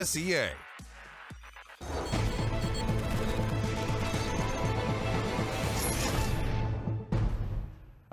SEA.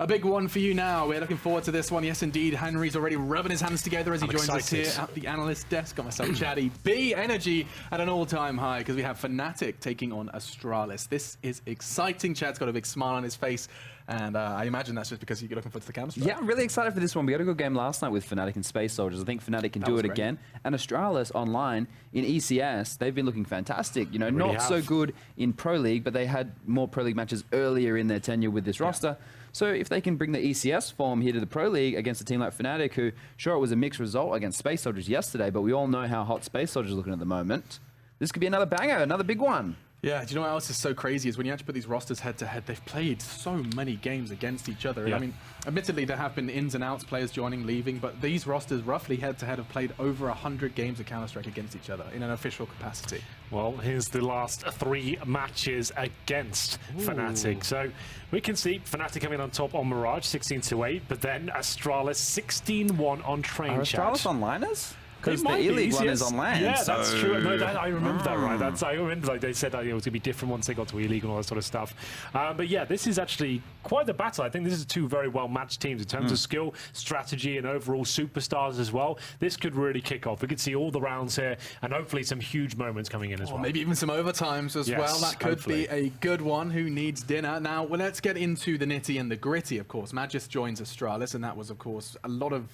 A big one for you now. We're looking forward to this one. Yes, indeed. Henry's already rubbing his hands together as he joins us here at the analyst desk. Got myself chatty. B energy at an all-time high because we have Fnatic taking on Astralis. This is exciting. Chad's got a big smile on his face, and I imagine that's just because you're looking forward to the Counter-Strike. Yeah, I'm really excited for this one. We had a good game last night with Fnatic and Space Soldiers. I think Fnatic can do it again. And Astralis online in ECS, they've been looking fantastic. You know, not so good in Pro League, but they had more Pro League matches earlier in their tenure with this roster. So if they can bring the ECS form here to the Pro League against a team like Fnatic, who, sure, it was a mixed result against Space Soldiers yesterday, but we all know how hot Space Soldiers are looking at the moment. This could be another banger, another big one. Yeah, do you know what else is so crazy is when you actually put these rosters head-to-head, they've played so many games against each other. Yeah. I mean, admittedly, there have been ins and outs, players joining, leaving, but these rosters roughly head-to-head have played over 100 games of Counter-Strike against each other in an official capacity. Well, here's the last 3 matches against Fnatic. So we can see Fnatic coming on top on Mirage, 16-8, but then Astralis 16-1 on Train. Are Astralis onliners? Because the E League one is on land. Yeah, so... that's true. No, I remember that, right? I remember like, they said that it was going to be different once they got to E-League and all that sort of stuff. But yeah, this is actually quite the battle. I think this is 2 very well-matched teams in terms of skill, strategy, and overall superstars as well. This could really kick off. We could see all the rounds here, and hopefully some huge moments coming in as well. Maybe even some overtimes as well. That could be a good one. Who needs dinner? Now, well, let's get into the nitty and the gritty, of course. Magis joins Astralis, and that was, of course, a lot of...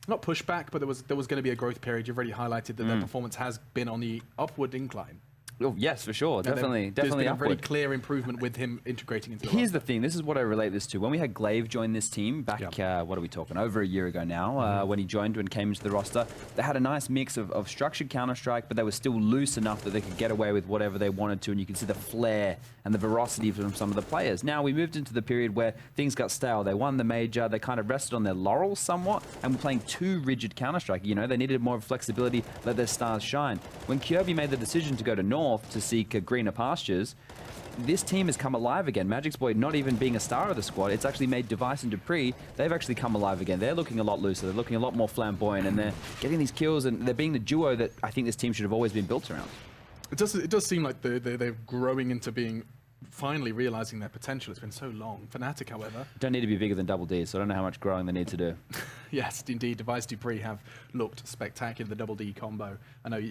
not pushback, but there was going to be a growth period. You've already highlighted that their performance has been on the upward incline. Oh, yes, for sure. Definitely There's been upward. a very clear improvement with him integrating into the Here's the thing. This is what I relate this to. When we had Glaive join this team back, what are we talking, over a year ago now, when he joined, when came into the roster, they had a nice mix of structured Counter-Strike, but they were still loose enough that they could get away with whatever they wanted to, and you could see the flair and the veracity from some of the players. Now, we moved into the period where things got stale. They won the major, they kind of rested on their laurels somewhat, and were playing too rigid Counter-Strike. You know, they needed more flexibility, let their stars shine. When Kirby made the decision to go to North to seek greener pastures, this team has come alive again. Magic's Boy not even being a star of the squad, it's actually made Device and Dupree, they've actually come alive again. They're looking a lot looser, they're looking a lot more flamboyant, and they're getting these kills, and they're being the duo that I think this team should have always been built around. It does seem like they're growing into being finally realizing their potential. It's been so long. Fnatic, however... don't need to be bigger than Double D, so I don't know how much growing they need to do. Yes, indeed. Device Dupree have looked spectacular, the Double D combo. I know,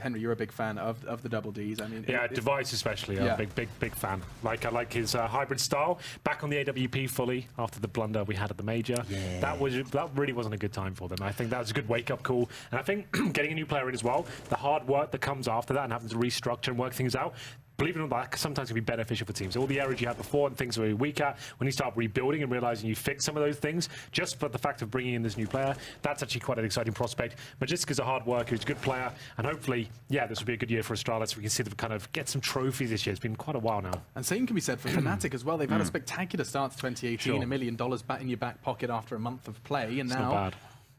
Henry, you're a big fan of the Double Ds. I mean, yeah, Device especially. I'm a big fan. I like his hybrid style. Back on the AWP fully after the blunder we had at the major. Yeah. That really wasn't a good time for them. I think that was a good wake-up call. And I think getting a new player in as well, the hard work that comes after that and having to restructure and work things out, believe it or not, that sometimes can be beneficial for teams. All the areas you had before and things were weak at, when you start rebuilding and realizing you fix some of those things, just for the fact of bringing in this new player, that's actually quite an exciting prospect. Majestica's a hard worker, he's a good player, and hopefully, yeah, this will be a good year for Astralis. We can see them kind of get some trophies this year. It's been quite a while now. And same can be said for Fnatic as well. They've had a spectacular start to 2018, $1 million back in your back pocket after a month of play, and now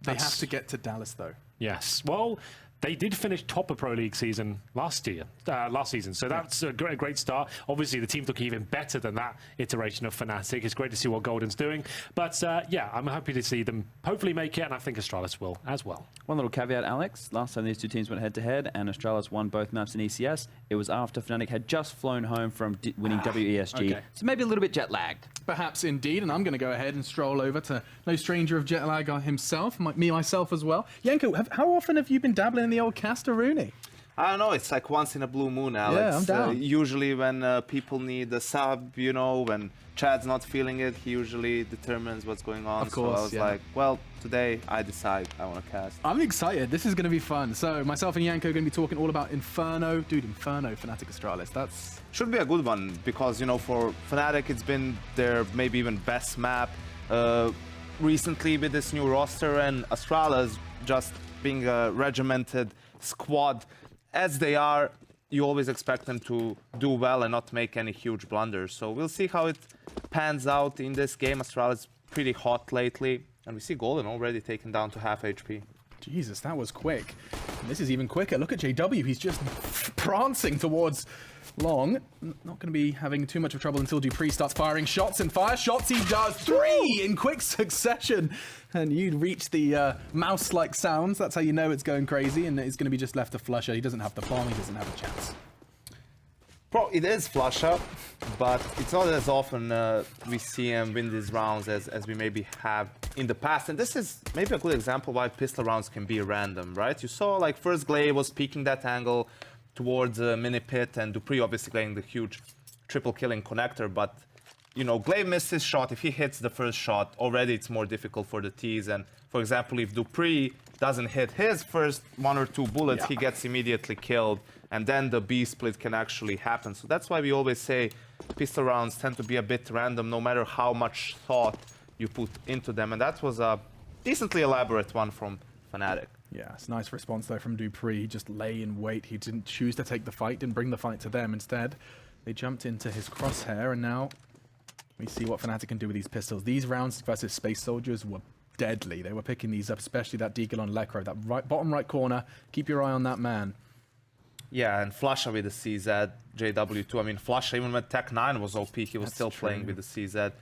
they have to get to Dallas, though. Yes. Well, they did finish top of Pro League season last season, so that's a great start. Obviously, the team's looking even better than that iteration of Fnatic. It's great to see what Golden's doing, but yeah, I'm happy to see them hopefully make it, and I think Astralis will as well. One little caveat, Alex. Last time these two teams went head-to-head, and Astralis won both maps in ECS, it was after Fnatic had just flown home from winning WESG, so maybe a little bit jet-lagged. Perhaps indeed, and I'm going to go ahead and stroll over to no stranger of jet lag himself, myself as well. Yanko, how often have you been dabbling in the old caster Rooney? I don't know, it's like once in a blue moon, Alex. Yeah, I'm down. Usually when people need a sub, you know, when Chad's not feeling it, he usually determines what's going on. Of course, so I was like, well, today I decide I want to cast. I'm excited. This is going to be fun. So myself and Yanko are going to be talking all about Inferno. Dude, Inferno, Fnatic Astralis. That's... should be a good one because, you know, for Fnatic, it's been their maybe even best map recently with this new roster, and Astralis just being a regimented squad as they are, you always expect them to do well and not make any huge blunders. So we'll see how it pans out in this game. Astralis is pretty hot lately, and we see Golden already taken down to half HP. Jesus, that was quick. And this is even quicker. Look at JW. He's just prancing towards Long. Not going to be having too much of trouble until Dupree starts firing shots, and fire shots he does. 3 in quick succession. And you'd reach the mouse-like sounds. That's how you know it's going crazy, and it's going to be just left to Flusha. He doesn't have the bomb. He doesn't have a chance. Bro, it is Flusha, but it's not as often we see him win these rounds as we maybe have in the past. And this is maybe a good example why pistol rounds can be random, right? You saw like first Glaive was peeking that angle towards mini pit, and Dupree obviously getting the huge triple killing connector, but you know, Glaive missed his shot. If he hits the first shot, already it's more difficult for the T's. And for example, if Dupree doesn't hit his first 1 or 2 bullets, he gets immediately killed, and then the B split can actually happen. So that's why we always say pistol rounds tend to be a bit random, no matter how much thought you put into them. And that was a decently elaborate one from Fnatic. Yeah, it's a nice response though from Dupree. He just lay in wait. He didn't choose to take the fight, didn't bring the fight to them. Instead, they jumped into his crosshair, and now we see what Fnatic can do with these pistols. These rounds versus Space Soldiers were deadly. They were picking these up, especially that Deagle on Lekro, that bottom right corner. Keep your eye on that man. Yeah, and Flusha with the CZ, JW2. I mean, Flusha, even when Tech 9 was OP, he was still playing with the CZ.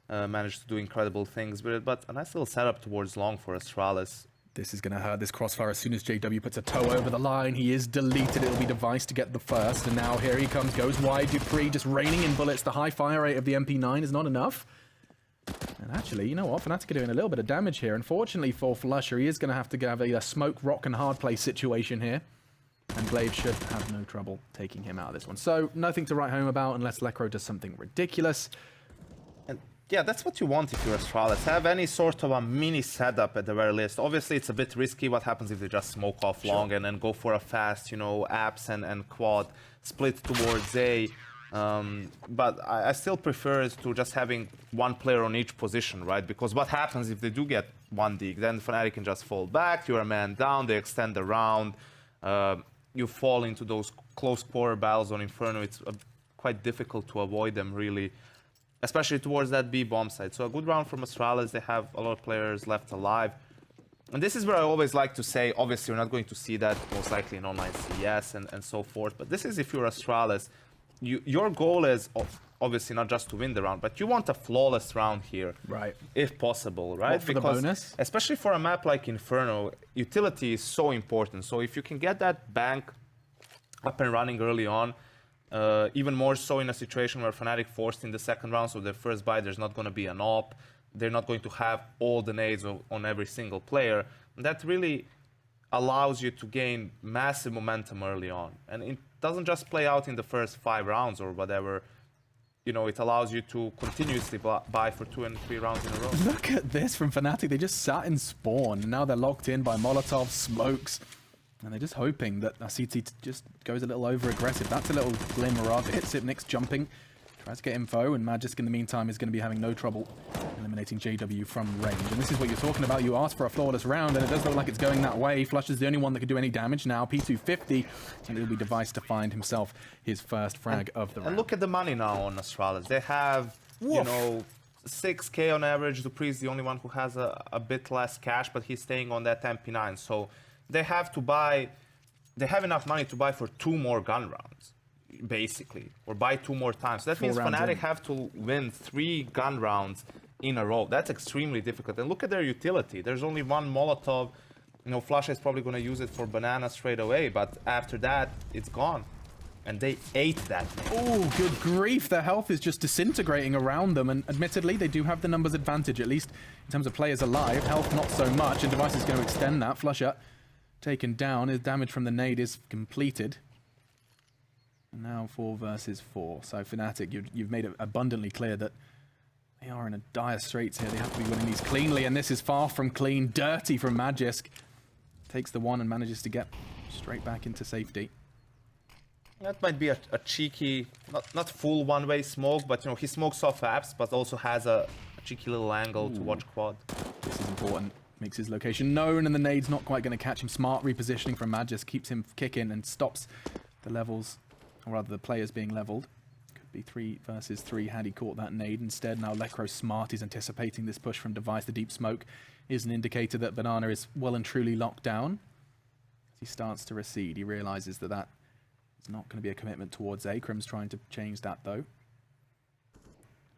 Managed to do incredible things with it, but a nice little setup towards Long for Astralis. This is going to hurt this crossfire. As soon as JW puts a toe over the line, he is deleted. It'll be Device to get the first, and now here he comes, goes wide. Dupree just raining in bullets. The high fire rate of the MP9 is not enough. And actually, you know what? Fnatic are doing a little bit of damage here. Unfortunately for Flusha, he is going to have a smoke, rock, and hard play situation here. And Glaive should have no trouble taking him out of this one. So, nothing to write home about unless Lekro does something ridiculous. And yeah, that's what you want if you're Astralis. Have any sort of a mini setup at the very least. Obviously, it's a bit risky. What happens if they just smoke off Long and then go for a fast, you know, apps and quad split towards A. But I still prefer it to just having one player on each position, right? Because what happens if they do get one dig? Then Fnatic can just fall back, you're a man down, they extend the round, you fall into those close quarter battles on Inferno. It's quite difficult to avoid them, really, especially towards that B bomb side. So a good round from Astralis. They have a lot of players left alive. And this is where I always like to say, obviously, you're not going to see that most likely in online CS and so forth. But this is if you're Astralis. Your goal is obviously not just to win the round, but you want a flawless round here, right? If possible, right? For because the bonus, especially for a map like Inferno, utility is so important. So if you can get that bank up and running early on, even more so in a situation where Fnatic forced in the second round, so their first buy, there's not going to be an op. They're not going to have all the nades on every single player. And that really allows you to gain massive momentum early on, and it doesn't just play out in the first 5 rounds or whatever. You know, it allows you to continuously buy for 2 and 3 rounds in a row. Look at this from Fnatic. They just sat in spawn, and now they're locked in by Molotov, smokes, and they're just hoping that CT just goes a little over-aggressive. That's a little glimmer of it. Sipnik's jumping, tries to get info, and Magisk in the meantime is going to be having no trouble eliminating JW from range. And this is what you're talking about. You asked for a flawless round, and it does look like it's going that way. Flush is the only one that could do any damage now. P250, and it'll be Device to find himself his first frag of the round. And look at the money now on Astralis. They have, you know, 6K on average. Dupree is the only one who has a bit less cash, but he's staying on that MP9. So they have to buy, they have enough money to buy for 2 more gun rounds, basically, or buy 2 more times. So that means Fnatic have to win 3 gun rounds in a row. That's extremely difficult. And look at their utility. There's only 1 Molotov. You know, Flusha is probably going to use it for banana straight away, but after that, it's gone. And they ate that. Oh, good grief. Their health is just disintegrating around them, and admittedly, they do have the numbers advantage, at least in terms of players alive. Health, not so much, and Device is going to extend that. Flusha taken down. His damage from the nade is completed. And now 4 versus 4. So Fnatic, you've made it abundantly clear that they are in a dire straits here. They have to be winning these cleanly, and this is far from clean. Dirty from Magisk. Takes the one and manages to get straight back into safety. That might be a cheeky, not full one-way smoke, but you know, he smokes off apps, but also has a cheeky little angle to watch quad. This is important. Makes his location known, and the nade's not quite going to catch him. Smart repositioning from Magisk keeps him kicking and stops the levels, or rather the players being leveled. Be 3 versus 3 had he caught that nade instead. Now Lekro smart, he's anticipating this push from Device, the deep smoke is an indicator that Banana is well and truly locked down. As he starts to recede, he realizes that that is not going to be a commitment towards A. Crim's trying to change that, though.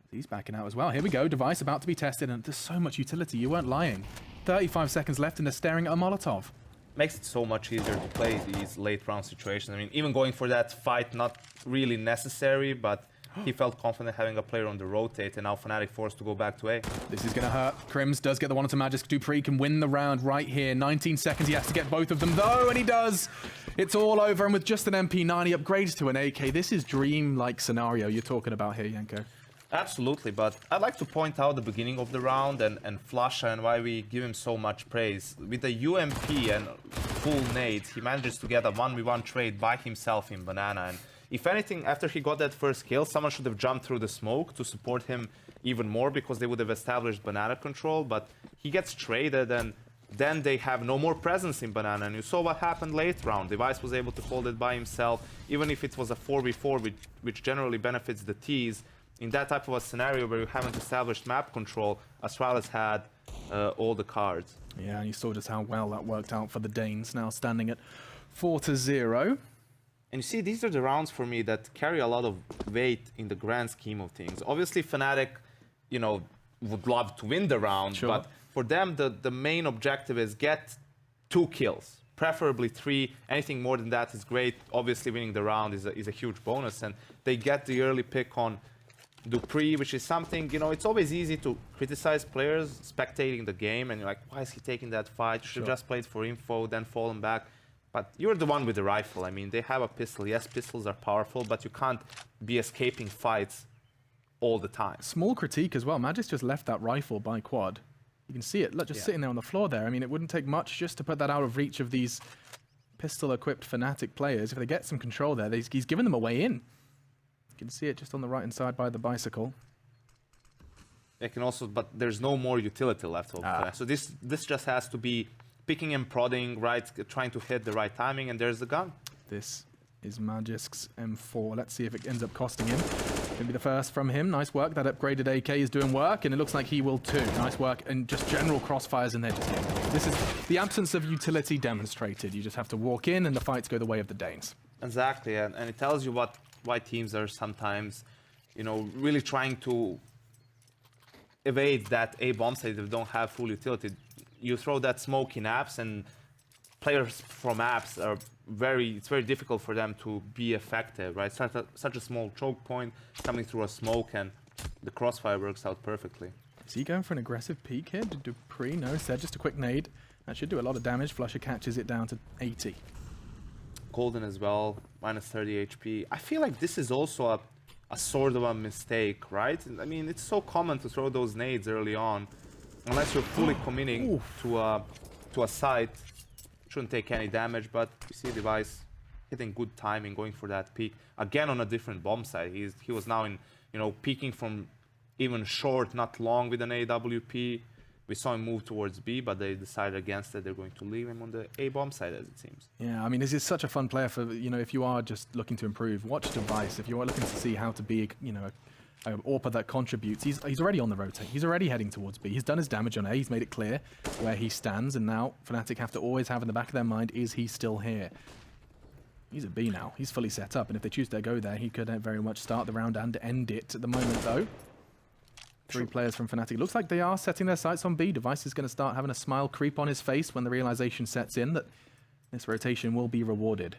He's backing out as well. Here we go, device about to be tested, and there's so much utility. You weren't lying. 35 seconds left, and they're staring at a Molotov. Makes it so much easier to play these late round situations. I mean, even going for that fight, not really necessary, but he felt confident having a player on the rotate, and now Fnatic forced to go back to A. This is going to hurt. Crims does get the one onto Magisk. Dupree can win the round right here. 19 seconds, he has to get both of them, though, and he does. It's all over, and with just an MP9, he upgrades to an AK. This is dream-like scenario you're talking about here, Yanko. Absolutely, but I'd like to point out the beginning of the round and Flasha and why we give him so much praise. With the UMP and full nades, he manages to get a 1v1 trade by himself in Banana. And if anything, after he got that first kill, someone should have jumped through the smoke to support him even more, because they would have established Banana control. But he gets traded, and then they have no more presence in Banana. And you saw what happened late round. Device was able to hold it by himself, even if it was a 4v4, which generally benefits the Ts. In that type of a scenario where you haven't established map control, Astralis had all the cards. Yeah, and you saw just how well that worked out for the Danes, now standing at 4-0. And you see, these are the rounds for me that carry a lot of weight in the grand scheme of things. Obviously, Fnatic, you know, would love to win the round, sure. But for them, the main objective is get 2 kills, preferably 3. Anything more than that is great. Obviously, winning the round is a huge bonus, and they get the early pick on Dupree, which is something, you know, it's always easy to criticize players spectating the game, and you're like, why is he taking that fight? You should have just played for info, then fallen back. But you're the one with the rifle. I mean, they have a pistol. Yes, pistols are powerful, but you can't be escaping fights all the time. Small critique as well. Magisk just left that rifle by quad. You can see it just sitting there on the floor there. I mean, it wouldn't take much just to put that out of reach of these pistol-equipped Fnatic players. If they get some control there, he's given them a way in. You can see it just on the right-hand side by the bicycle. They can also, but there's no more utility left of that. So this just has to be picking and prodding, right, trying to hit the right timing, and there's the gun. This is Magisk's M4. Let's see if it ends up costing him. Gonna be the first from him. Nice work. That upgraded AK is doing work, and it looks like he will too. Nice work, and just general crossfires in there. This is the absence of utility demonstrated. You just have to walk in, and the fights go the way of the Danes. Exactly, and it tells you why teams are sometimes, you know, really trying to evade that A bomb site if they don't have full utility. You throw that smoke in apps, and players from apps are it's very difficult for them to be effective, right? Such a small choke point coming through a smoke, and the crossfire works out perfectly. Is he going for an aggressive peek here? Did Dupree? No, instead just a quick nade. That should do a lot of damage. Flusher catches it down to 80. Golden as well, minus 30 HP. I feel like this is also a sort of a mistake, right? I mean, it's so common to throw those nades early on, unless you're fully committing to a site. Shouldn't take any damage, but you see Device hitting good timing, going for that peak again on a different bomb site. He was now in, you know, peeking from even short, not long with an AWP. We saw him move towards B, but they decided against it. They're going to leave him on the A bomb side, as it seems. Yeah, I mean, this is such a fun player for, you know, if you are just looking to improve, watch Device. If you are looking to see how to be, you know, an AWPer that contributes, he's already on the rotate. He's already heading towards B. He's done his damage on A. He's made it clear where he stands, and now Fnatic have to always have in the back of their mind, is he still here? He's at B now. He's fully set up, and if they choose to go there, he could very much start the round and end it at the moment, though. 3 players from Fnatic. Looks like they are setting their sights on B. Device is going to start having a smile creep on his face when the realization sets in that this rotation will be rewarded.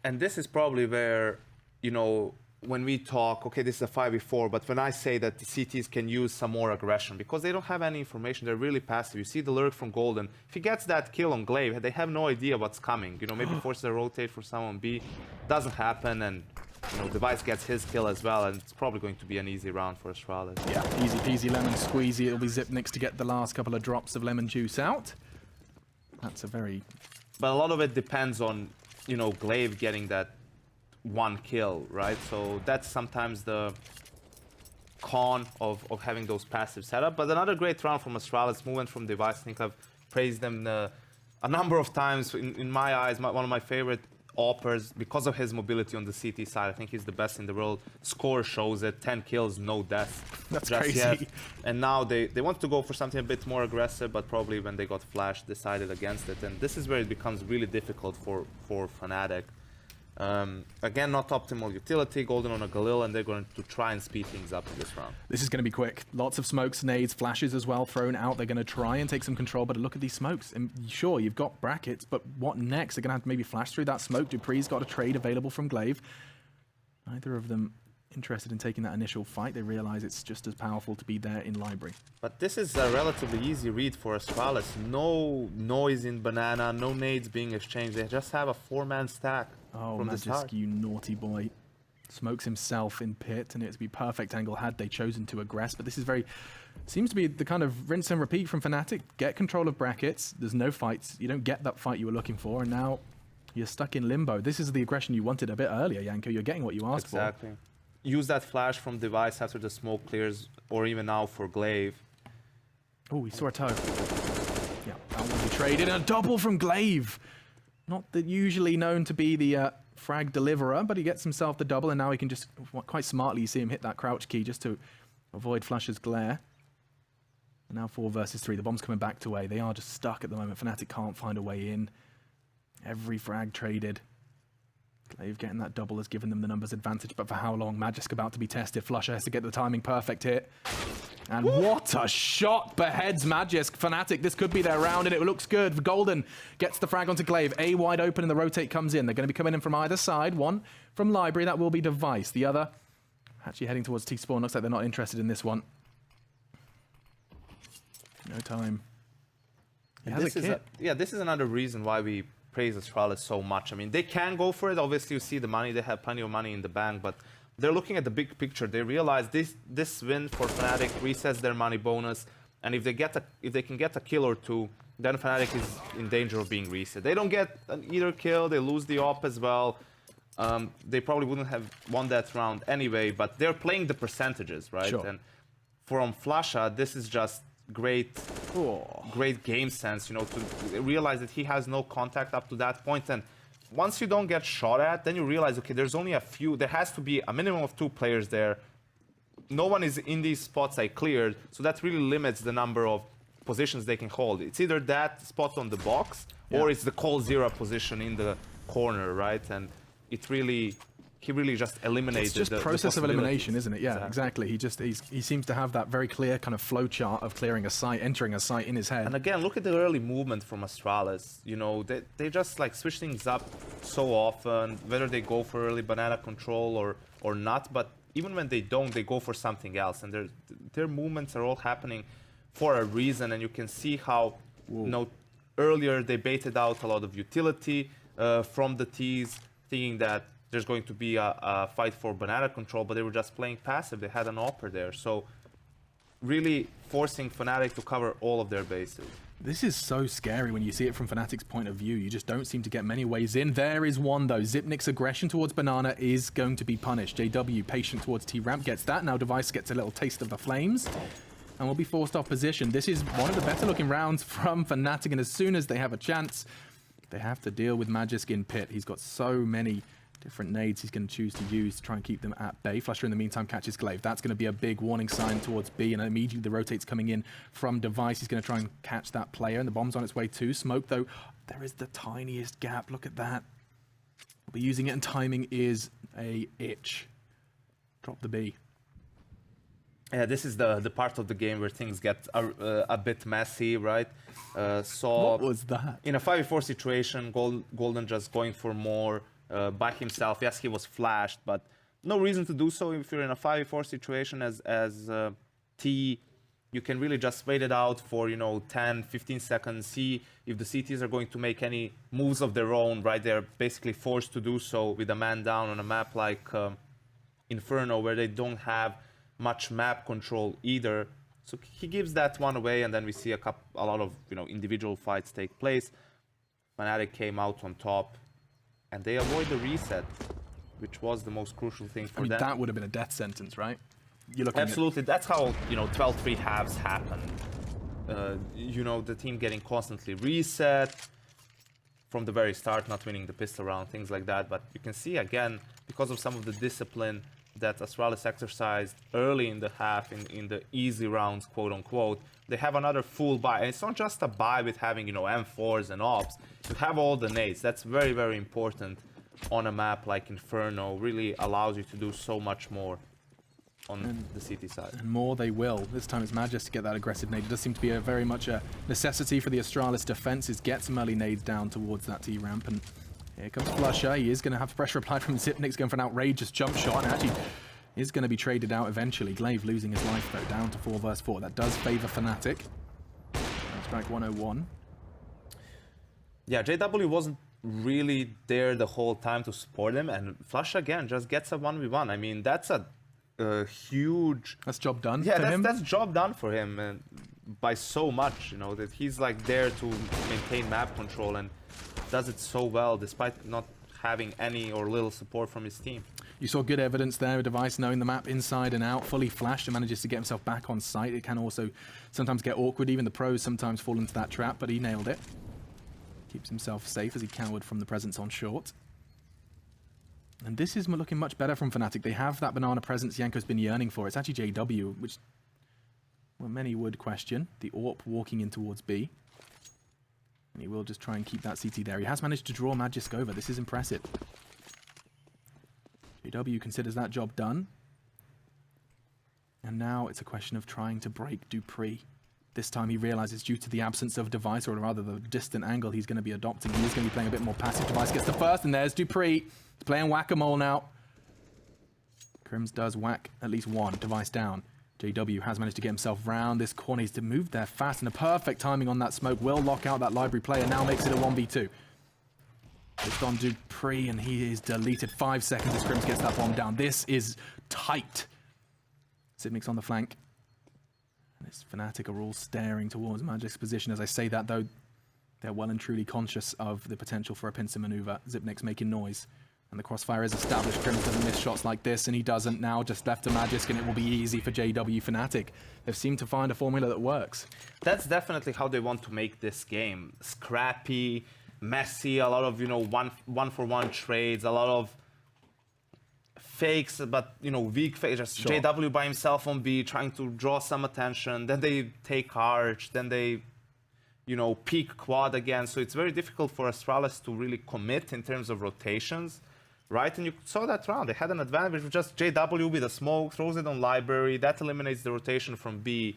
And this is probably where, you know, when we talk, okay, this is a 5v4, but when I say that the CTs can use some more aggression, because they don't have any information, they're really passive. You see the lurk from Golden. If he gets that kill on Glaive, they have no idea what's coming. You know, maybe forces a rotate for someone B. Doesn't happen, and, you know, Device gets his kill as well, and it's probably going to be an easy round for Astralis. Yeah, easy peasy lemon squeezy. It'll be Zipnix to get the last couple of drops of lemon juice out. That's a very... But a lot of it depends on, you know, Glaive getting that 1 kill, right? So that's sometimes the con of having those passive setup. But another great round from Astralis, movement from Device. I think I've praised them a number of times. In my eyes, one of my favorite Oppers, because of his mobility on the CT side, I think he's the best in the world. Score shows it, 10 kills, no deaths. That's crazy. Yet. And now they want to go for something a bit more aggressive, but probably when they got flashed, decided against it. And this is where it becomes really difficult for Fnatic. Again, not optimal utility, Golden on a Galil, and they're going to try and speed things up in this round. This is going to be quick. Lots of smokes, nades, flashes as well thrown out. They're going to try and take some control, but look at these smokes. And sure, you've got brackets, but what next? They're going to have to maybe flash through that smoke. Dupree's got a trade available from Glaive. Neither of them interested in taking that initial fight. They realize it's just as powerful to be there in library. But this is a relatively easy read for Astralis. No noise in Banana, no nades being exchanged. They just have a 4-man stack. Oh, from the start. Magisk, you naughty boy. Smokes himself in pit, and it'd be perfect angle had they chosen to aggress. But this is seems to be the kind of rinse and repeat from Fnatic. Get control of brackets. There's no fights. You don't get that fight you were looking for, and now you're stuck in limbo. This is the aggression you wanted a bit earlier, Yanko. You're getting what you asked for. Exactly. Use that flash from Device after the smoke clears, or even now for Glaive. Oh, we saw a toe. Yeah, that will be traded. And a double from Glaive. Not usually known to be the frag deliverer, but he gets himself the double, and now he can just, quite smartly, you see him hit that crouch key just to avoid Flash's glare. And now 4 versus 3. The bomb's coming back to A. They are just stuck at the moment. Fnatic can't find a way in. Every frag traded. Glaive getting that double has given them the numbers advantage, but for how long? Magisk about to be tested. Flusher has to get the timing perfect here. And what a shot beheads Magisk. Fnatic, this could be their round, and it looks good. Golden gets the frag onto Glaive. A wide open, and the rotate comes in. They're going to be coming in from either side. One from Library, that will be Device. The other actually heading towards T-Spawn. Looks like they're not interested in this one. No time. This is another reason why we praise Astralis so much. I mean, they can go for it. Obviously, you see the money. They have plenty of money in the bank, but they're looking at the big picture. They realize this win for Fnatic resets their money bonus, and if they can get a kill or two, then Fnatic is in danger of being reset. They don't get either kill, they lose the op as well. They probably wouldn't have won that round anyway, but they're playing the percentages, right? Sure. And from Flasha, this is just great game sense, you know, to realize that he has no contact up to that point. And once you don't get shot at, then you realize, okay, there's only a few, there has to be a minimum of 2 players there. No one is in these spots I cleared, so that really limits the number of positions they can hold. It's either that spot on the box, or it's the cold 0 position in the corner, right? And it really, he really just eliminates the process of elimination, isn't it? Yeah, exactly. He seems to have that very clear kind of flow chart of clearing a site, entering a site in his head. And again, look at the early movement from Astralis. You know, they just like switch things up so often, whether they go for early banana control or not. But even when they don't, they go for something else. And their movements are all happening for a reason. And you can see how, you know, earlier they baited out a lot of utility from the T's, thinking that there's going to be a fight for banana control, but they were just playing passive. They had an Opper there. So really forcing Fnatic to cover all of their bases. This is so scary when you see it from Fnatic's point of view. You just don't seem to get many ways in. There is one, though. Zipnik's aggression towards Banana is going to be punished. JW, patient towards T-Ramp, gets that. Now Device gets a little taste of the flames and will be forced off position. This is one of the better looking rounds from Fnatic, and as soon as they have a chance, they have to deal with Magisk in pit. He's got so many different nades he's going to choose to use to try and keep them at bay. Flusher in the meantime catches Glaive. That's going to be a big warning sign towards B, and immediately the rotate's coming in from Device. He's going to try and catch that player, and the bomb's on its way too. Smoke, though, there is the tiniest gap. Look at that. We'll be using it, and timing is a itch. Drop the B. Yeah, this is the part of the game where things get a bit messy, right? What was that? In a 5v4 situation, Golden just going for more by himself. Yes, he was flashed, but no reason to do so. If you're in a 5v4 situation as T, you can really just wait it out for, you know, 10, 15 seconds, see if the CTs are going to make any moves of their own, right? They're basically forced to do so with a man down on a map like Inferno, where they don't have much map control either. So he gives that one away, and then we see a lot of, you know, individual fights take place. Fnatic came out on top, and they avoid the reset, which was the most crucial thing for them. That would have been a death sentence, right? You're looking Absolutely. That's how, you know, 12-3 halves happen. You know, the team getting constantly reset. from the very start, not winning the pistol round, things like that. But you can see again, because of some of the discipline that Astralis exercised early in the half, in the easy rounds, quote unquote, they have another full buy. And it's not just a buy with having, you know, M4s and ops. You have all the nades. That's very, very important on a map like Inferno. Really allows you to do so much more on the CT side. And more they will. This time it's Magis to get that aggressive nade. It does seem to be very much a necessity for the Astralis defense, is get some early nades down towards that T ramp. And here comes Flusher. He is going to have pressure applied from Zipnik's going for an outrageous jump shot, and actually is going to be traded out eventually. Glaive losing his life though, down to 4 versus 4. That does favor Fnatic. Strike 101. Yeah, JW wasn't really there the whole time to support him, and Flush again just gets a 1v1. I mean, that's a huge... That's job done for him? That's job done for him, and by so much, you know, that he's like there to maintain map control and does it so well despite not having any or little support from his team. You saw good evidence there, a Device knowing the map inside and out, fully flashed and manages to get himself back on site. It can also sometimes get awkward, even the pros sometimes fall into that trap, but he nailed it. Keeps himself safe as he cowered from the presence on short. And this is looking much better from Fnatic. They have that banana presence Yanko's been yearning for. It's actually JW, which well, many would question. The AWP walking in towards B. And he will just try and keep that CT there. He has managed to draw Magisk over. This is impressive. JW considers that job done. And now it's a question of trying to break Dupree. This time he realizes due to the absence of Device, or rather the distant angle he's going to be adopting, he is going to be playing a bit more passive. Device gets the first, and there's Dupree. He's playing whack-a-mole now. Crims does whack at least one. Device down. JW has managed to get himself round this corner. He's to move there fast, and a perfect timing on that smoke will lock out that library player. Now makes it a 1v2. Just on Dupree, and he is deleted. 5 seconds as Crims gets that bomb down. This is tight. Zipnik's on the flank. And it's Fnatic are all staring towards Magic's position. As I say that, though, they're well and truly conscious of the potential for a pincer maneuver. Zipnik's making noise. And the crossfire is established. Crims doesn't miss shots like this, and he doesn't now. Just left to Magisk, and it will be easy for JW Fnatic. They've seemed to find a formula that works. That's definitely how they want to make this game. Scrappy, messy, a lot of, you know, one-for-one trades, a lot of fakes, but, you know, weak fakes. Just sure. JW by himself on B, trying to draw some attention. Then they take Arch, then they, you know, peek quad again. So it's very difficult for Astralis to really commit in terms of rotations. Right, and you saw that round. They had an advantage with just JW with a smoke, throws it on library. That eliminates the rotation from B.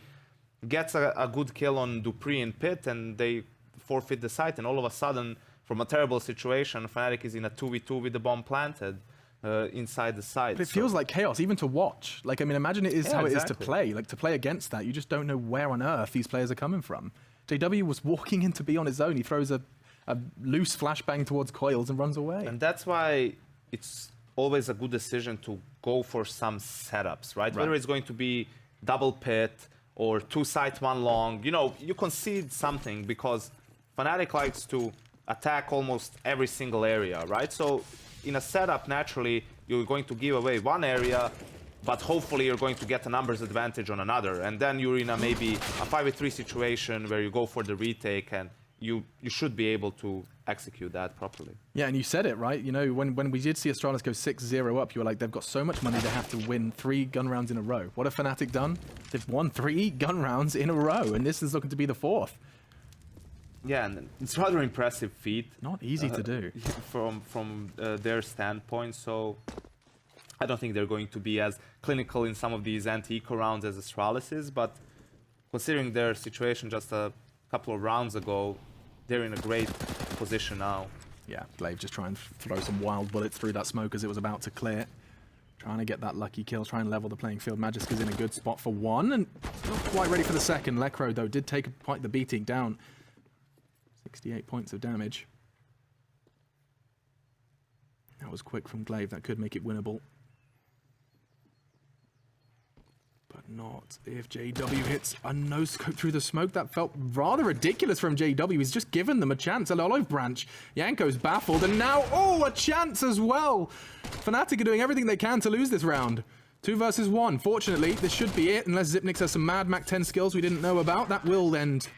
Gets a good kill on Dupree in pit, and they forfeit the site. And all of a sudden, from a terrible situation, Fnatic is in a 2v2 with the bomb planted inside the site. But it feels like chaos, even to watch. Like, I mean, imagine it is how exactly. it is to play. Like, to play against that, you just don't know where on earth these players are coming from. JW was walking into B on his own. He throws a loose flashbang towards coils and runs away. And that's why it's always a good decision to go for some setups, right? Whether it's going to be double pit or 2 site 1 long, you know, you concede something because Fnatic likes to attack almost every single area, right? So in a setup, naturally, you're going to give away one area, but hopefully you're going to get a numbers advantage on another. And then you're in a maybe a 5v3 situation where you go for the retake, and you should be able to execute that properly. Yeah, and you said it, right? You know, when we did see Astralis go 6-0 up, you were like, they've got so much money they have to win 3 gun rounds in a row. What have Fnatic done? They've won 3 gun rounds in a row, and this is looking to be the 4th. Yeah, and it's rather impressive feat. Not easy to do. From their standpoint, so I don't think they're going to be as clinical in some of these anti-eco rounds as Astralis is, but considering their situation just a couple of rounds ago, they're in a great position now. Yeah, Glaive just trying to throw some wild bullets through that smoke as it was about to clear. Trying to get that lucky kill, trying to level the playing field. Magisk is in a good spot for 1, and not quite ready for the second. Lekro, though, did take quite the beating, down 68 points of damage. That was quick from Glaive. That could make it winnable. But not if JW hits a no-scope through the smoke. That felt rather ridiculous from JW. He's just given them a chance. An olive branch. Yanko's baffled, and now, oh, a chance as well. Fnatic are doing everything they can to lose this round. 2 versus 1. Fortunately, this should be it, unless Zipnik has some Mad Mac 10 skills we didn't know about. That will end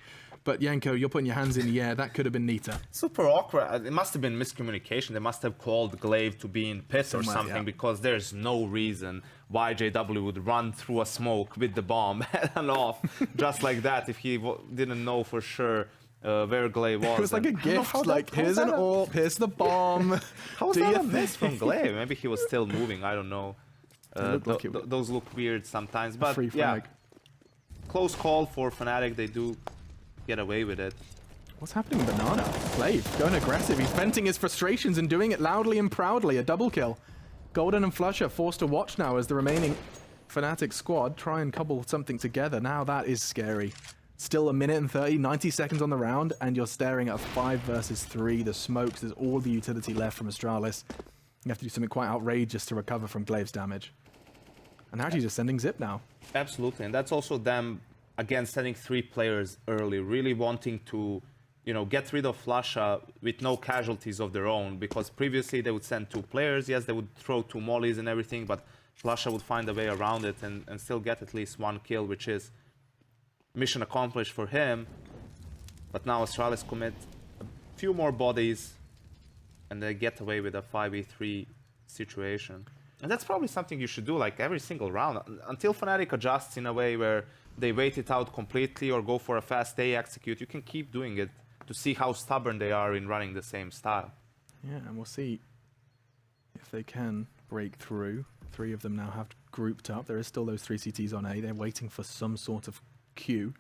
But Yanko, you're putting your hands in the air. That could have been neater. Super awkward. It must have been miscommunication. They must have called Glaive to be in pit or something, because there's no reason why JW would run through a smoke with the bomb and off just like that if he didn't know for sure where Glaive was. It was like a gift, like here's an AWP, here's the bomb. How was that a miss from Glaive? Maybe he was still moving, I don't know. Those look weird sometimes, but yeah, close call for Fnatic. They do get away with it. What's happening with Banana? Glaive going aggressive. He's venting his frustrations and doing it loudly and proudly. A double kill. Golden and Flusher forced to watch now as the remaining Fnatic squad try and cobble something together. Now that is scary. Still a minute and 30, 90 seconds on the round, and you're staring at a 5 versus 3. The smokes, there's all the utility left from Astralis. You have to do something quite outrageous to recover from Glaive's damage. And they're actually just sending Zip now. Absolutely, and that's also them, again, sending 3 players early, really wanting to, you know, get rid of Flusha with no casualties of their own, because previously they would send 2 players. Yes, they would throw 2 mollies and everything, but Flusha would find a way around it and still get at least 1 kill, which is mission accomplished for him. But now Astralis commit a few more bodies and they get away with a 5v3 situation. And that's probably something you should do like every single round until Fnatic adjusts in a way where they wait it out completely or go for a fast A execute. You can keep doing it to see how stubborn they are in running the same style. Yeah, and we'll see if they can break through. 3 of them now have grouped up. There is still those 3 CTs on A. They're waiting for some sort of cue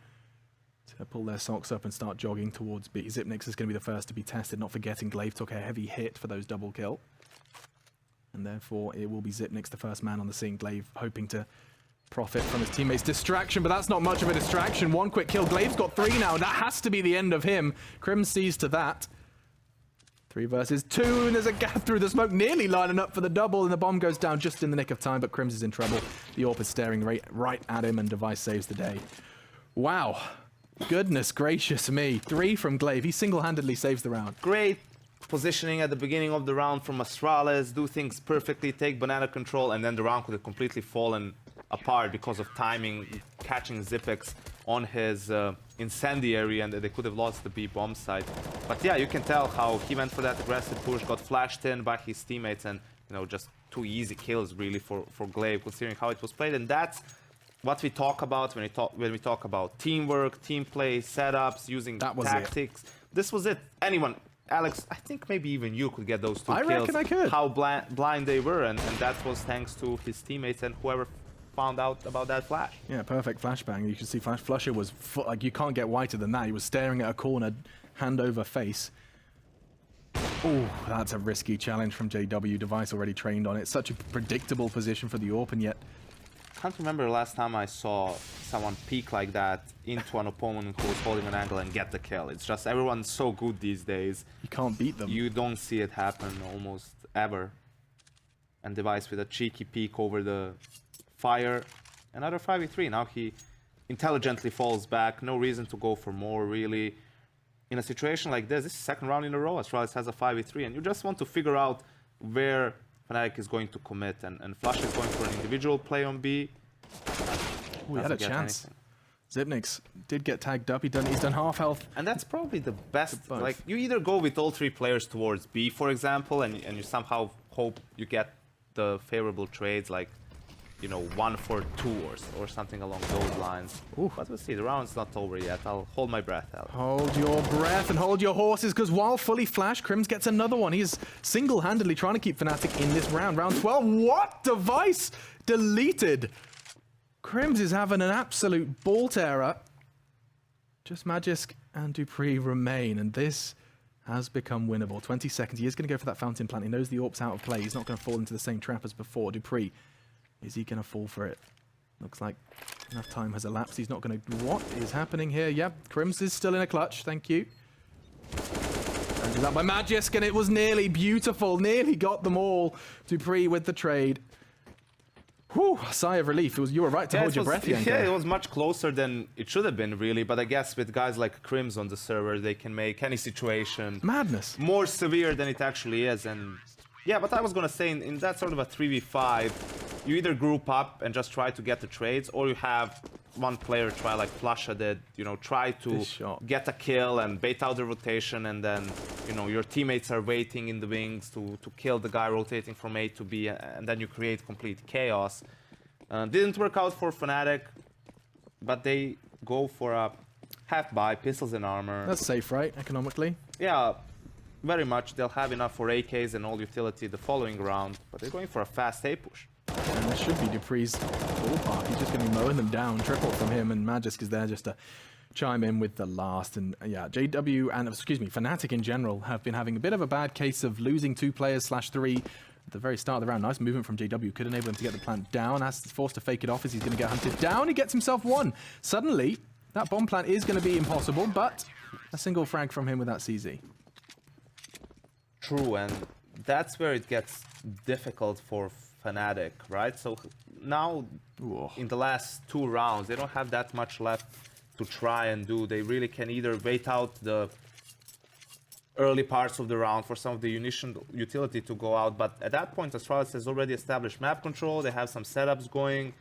to pull their socks up and start jogging towards B. Xyp9x is going to be the first to be tested, not forgetting Glaive took a heavy hit for those double kill. And therefore it will be Xyp9x, the first man on the scene. Glaive hoping to profit from his teammates' distraction, but that's not much of a distraction. 1 quick kill. Glaive's got 3 now, and that has to be the end of him. Crim sees to that. 3 versus 2, and there's a gap through the smoke, nearly lining up for the double, and the bomb goes down just in the nick of time, but Crims is in trouble. The AWP is staring right at him, and Device saves the day. Wow. Goodness gracious me. 3 from Glaive. He single-handedly saves the round. Great positioning at the beginning of the round from Astralis, do things perfectly, take banana control, and then the round could have completely fallen apart because of timing, catching Xyp9x on his incendiary, and they could have lost the B bomb site. But yeah, you can tell how he went for that aggressive push, got flashed in by his teammates, and you know, just 2 easy kills really for Glaive, considering how it was played. And that's what we talk about when we talk about teamwork, team play, setups, using tactics. This was it. Anyone, Alex, I think maybe even you could get those 2 kills. I reckon I could. How blind they were, and that was thanks to his teammates and whoever found out about that flash. Yeah, perfect flashbang. You can see Flusher was like, you can't get whiter than that. He was staring at a corner, hand over face. Oh, that's a risky challenge from JW. Device already trained on it. Such a predictable position for the AWP, and yet I can't remember the last time I saw someone peek like that into an opponent who was holding an angle and get the kill. It's just everyone's so good these days. You can't beat them. You don't see it happen almost ever. And Device with a cheeky peek over the fire. Another 5v3. Now he intelligently falls back. No reason to go for more, really. In a situation like this is the 2nd round in a row. Astralis has a 5v3, and you just want to figure out where Fnatic is going to commit, and Flush is going for an individual play on B. We had a chance. Xyp9x did get tagged up. He's done half health. And that's probably the best. Like, you either go with all 3 players towards B, for example, and you somehow hope you get the favorable trades, like, you know, 1 for 2 or something along those lines. Ooh. But we'll see. The round's not over yet. I'll hold my breath, Alex. Hold your breath and hold your horses, because while fully flashed, Crims gets another one. He is single-handedly trying to keep Fnatic in this round. Round 12. What? Device deleted. Crims is having an absolute ball terror. Just Magisk and dupreeh remain, and this has become winnable. 20 seconds. He is going to go for that fountain plant. He knows the AWP's out of play. He's not going to fall into the same trap as before. dupreeh, is he going to fall for it? Looks like enough time has elapsed. He's not going to... What is happening here? Yep, Crims is still in a clutch. Thank you. And that by Magisk, and it was nearly beautiful. Nearly got them all. dupreeh with the trade. Whew, sigh of relief. You were right to hold your breath, Yanko. Yeah, it was much closer than it should have been, really. But I guess with guys like Crims on the server, they can make any situation... Madness. ...more severe than it actually is. And yeah, but I was going to say, in that sort of a 3v5, you either group up and just try to get the trades, or you have one player try, like Flusha did, you know, try to get a kill and bait out the rotation, and then, you know, your teammates are waiting in the wings to kill the guy rotating from A to B, and then you create complete chaos. Didn't work out for Fnatic, but they go for a half buy, pistols and armor. That's safe, right, economically? Yeah, very much. They'll have enough for AKs and all utility the following round, but they're going for a fast A push. And this should be Dupree's ballpark. He's just going to be mowing them down. Triple from him, and Magisk is there just to chime in with the last. And yeah, JW and, excuse me, Fnatic in general have been having a bit of a bad case of losing 2 players / 3 at the very start of the round. Nice movement from JW. Could enable him to get the plant down. As forced to fake it off as he's going to get hunted down. He gets himself 1. Suddenly, that bomb plant is going to be impossible, but a single frag from him with that CZ. True, and that's where it gets difficult for Fnatic, right? So now, in the last 2 rounds, they don't have that much left to try and do. They really can either wait out the early parts of the round for some of the initial utility to go out, but at that point, Astralis has already established map control. They have some setups going.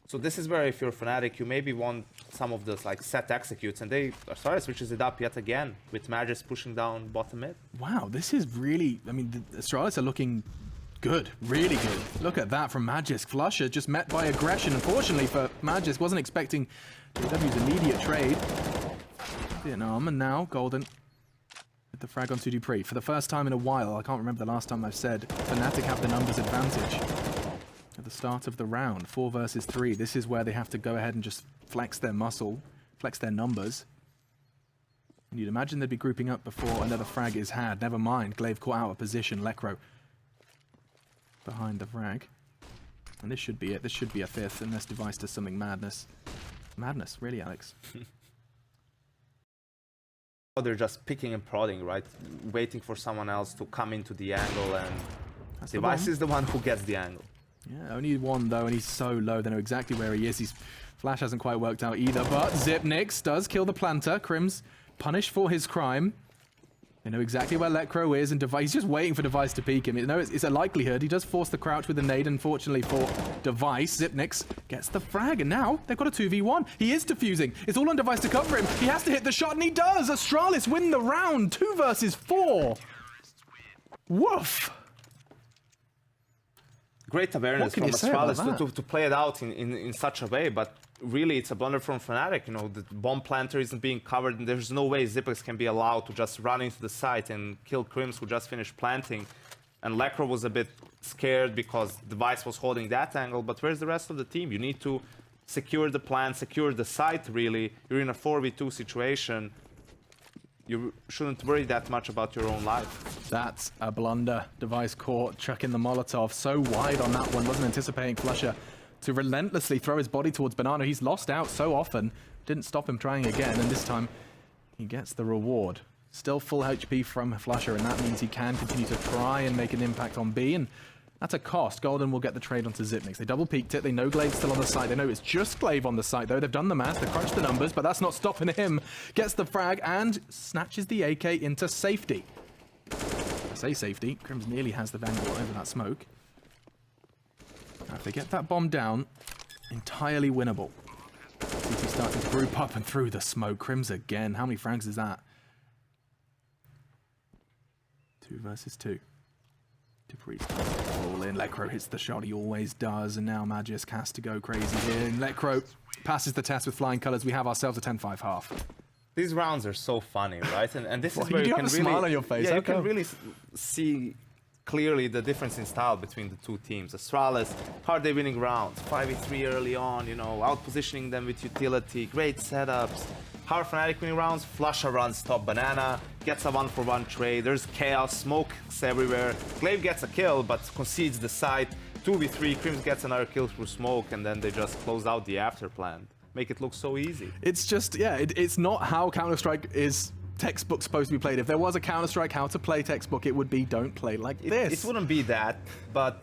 So this is where, if you're Fnatic, you maybe want some of this like set executes, and Astralis switches it up yet again with Magisk pushing down bottom mid. Wow, this is really, I mean, the Astralis are looking good, really good. Look at that from Magisk. Flusha just met by aggression. Unfortunately for Magisk, wasn't expecting JW's immediate trade. Vietnam, and now Golden with the frag onto Dupree. For the first time in a while, I can't remember the last time I've said, Fnatic have the numbers advantage. At the start of the round, 4 versus 3. This is where they have to go ahead and just flex their muscle, flex their numbers. And you'd imagine they'd be grouping up before another frag is had. Never mind, Glaive caught out of position. Lekro behind the frag. And this should be it. This should be a 5th, unless Device does something madness. Madness, really, Alex? They're just picking and prodding, right? Waiting for someone else to come into the angle, and Device is the one who gets the angle. Yeah, only 1 though, and he's so low. They know exactly where he is. His flash hasn't quite worked out either, but Zipnix does kill the planter. Crim's punished for his crime. They know exactly where Lekro is, and Device, he's just waiting for Device to peek him. You know, it's a likelihood. He does force the crouch with the nade, unfortunately for Device. Zipnix gets the frag, and now they've got a 2v1. He is defusing. It's all on Device to cover him. He has to hit the shot, and he does! Astralis win the round, 2 versus 4. Woof! Great awareness from Astralis to play it out in such a way, but really it's a blunder from Fnatic. You know, the bomb planter isn't being covered, and there's no way Zipnix can be allowed to just run into the site and kill Crims, who just finished planting. And Lekro was a bit scared because Device was holding that angle, but where's the rest of the team? You need to secure the plant, secure the site, really. You're in a 4v2 situation. You shouldn't worry that much about your own life. That's a blunder. Device caught, chucking the Molotov so wide on that one. Wasn't anticipating Flusha to relentlessly throw his body towards Banana. He's lost out so often. Didn't stop him trying again, and this time he gets the reward. Still full HP from Flusha, and that means he can continue to try and make an impact on B, and that's a cost. Golden will get the trade onto Zipnix. They double peeked it. They know Glaive's still on the site. They know it's just Glaive on the site, though. They've done the math. They've crunched the numbers, but that's not stopping him. Gets the frag and snatches the AK into safety. I say safety. Crims nearly has the Vanguard over that smoke. Now, if they get that bomb down, entirely winnable. CT starting to group up and through the smoke. Crims again. How many frags is that? 2 versus 2. Dupree's all in. Lekro hits the shot he always does, and now Magisk has to go crazy here. And Lekro passes the test with flying colors. We have ourselves a 10-5 half. These rounds are so funny, right? And this is where you can have a really smile on your face. Yeah, you can really see clearly the difference in style between the two teams. Astralis, hard day winning rounds, 5v3 early on, you know, out positioning them with utility, great setups. Hard Fnatic winning rounds, Flusha runs top Banana, gets a 1-for-1 trade, there's chaos, smokes everywhere. Glaive gets a kill, but concedes the site. 2v3, Crims gets another kill through smoke, and then they just close out the after plan. Make it look so easy. It's just, yeah, it's not how Counter-Strike is textbook supposed to be played. If there was a Counter-Strike how to play textbook, it would be don't play like this. It wouldn't be that, but